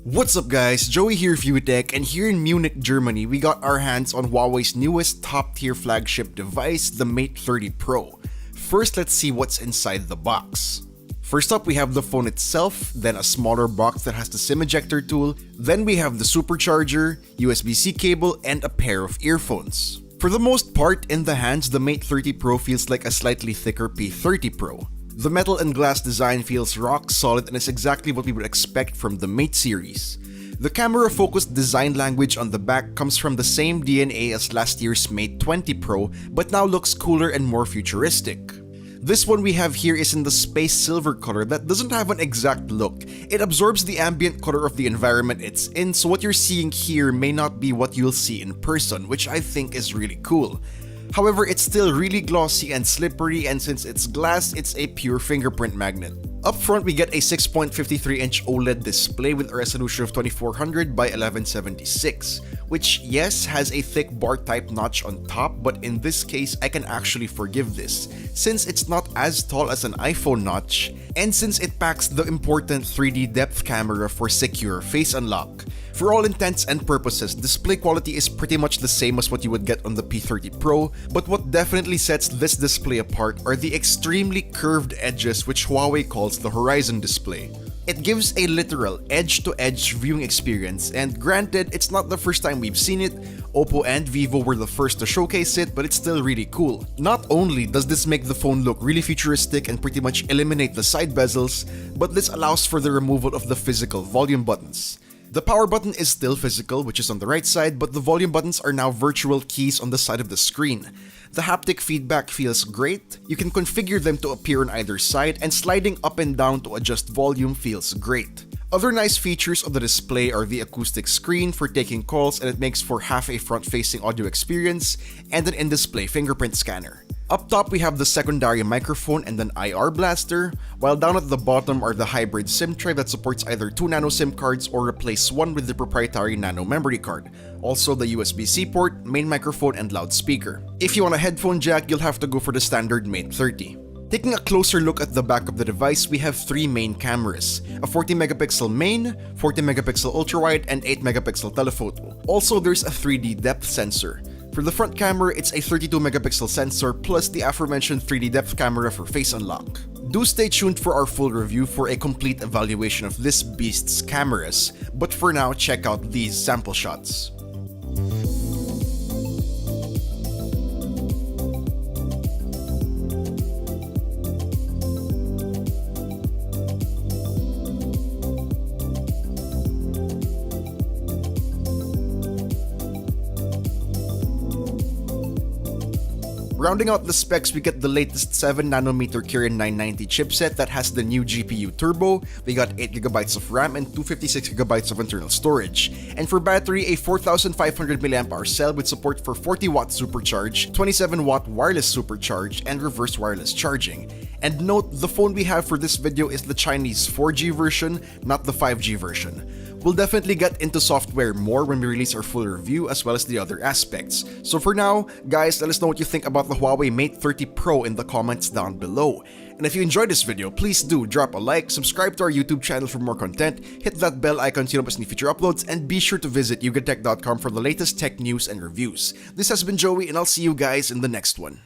What's up guys, Joey here, ViewTech, and here in Munich, Germany, we got our hands on Huawei's newest top-tier flagship device, the Mate 30 Pro. First, let's see what's inside the box. First up, we have the phone itself, then a smaller box that has the SIM ejector tool, then we have the supercharger, USB-C cable, and a pair of earphones. For the most part, in the hands, the Mate 30 Pro feels like a slightly thicker P30 Pro. The metal and glass design feels rock solid and is exactly what we would expect from the Mate series. The camera-focused design language on the back comes from the same DNA as last year's Mate 20 Pro, but now looks cooler and more futuristic. This one we have here is in the space silver color that doesn't have an exact look. It absorbs the ambient color of the environment it's in, so what you're seeing here may not be what you'll see in person, which I think is really cool. However, it's still really glossy and slippery, and since it's glass, it's a pure fingerprint magnet. Up front, we get a 6.53-inch OLED display with a resolution of 2400 by 1176, which yes, has a thick bar-type notch on top, but in this case, I can actually forgive this, since it's not as tall as an iPhone notch, and since it packs the important 3D depth camera for secure face unlock. For all intents and purposes, display quality is pretty much the same as what you would get on the P30 Pro, but what definitely sets this display apart are the extremely curved edges which Huawei calls the Horizon display. It gives a literal edge-to-edge viewing experience, and granted, it's not the first time we've seen it. Oppo and Vivo were the first to showcase it, but it's still really cool. Not only does this make the phone look really futuristic and pretty much eliminate the side bezels, but this allows for the removal of the physical volume buttons. The power button is still physical, which is on the right side, but the volume buttons are now virtual keys on the side of the screen. The haptic feedback feels great, you can configure them to appear on either side, and sliding up and down to adjust volume feels great. Other nice features of the display are the acoustic screen for taking calls, and it makes for half a front-facing audio experience, and an in-display fingerprint scanner. Up top, we have the secondary microphone and an IR blaster, while down at the bottom are the hybrid SIM tray that supports either 2 nano SIM cards or replace one with the proprietary nano memory card. Also the USB-C port, main microphone, and loudspeaker. If you want a headphone jack, you'll have to go for the standard Mate 30. Taking a closer look at the back of the device, we have 3 main cameras, a 40-megapixel main, 40-megapixel ultrawide, and 8-megapixel telephoto. Also, there's a 3D depth sensor. For the front camera, it's a 32-megapixel sensor plus the aforementioned 3D depth camera for face unlock. Do stay tuned for our full review for a complete evaluation of this beast's cameras, but for now, check out these sample shots. Rounding out the specs, we get the latest 7nm Kirin 990 chipset that has the new GPU turbo. We got 8GB of RAM and 256GB of internal storage. And for battery, a 4500mAh cell with support for 40W supercharge, 27W wireless supercharge, and reverse wireless charging. And note, the phone we have for this video is the Chinese 4G version, not the 5G version. We'll definitely get into software more when we release our full review as well as the other aspects. So for now, guys, let us know what you think about the Huawei Mate 30 Pro in the comments down below. And if you enjoyed this video, please do drop a like, subscribe to our YouTube channel for more content, hit that bell icon to notice new future uploads, and be sure to visit yugatech.com for the latest tech news and reviews. This has been Joey, and I'll see you guys in the next one.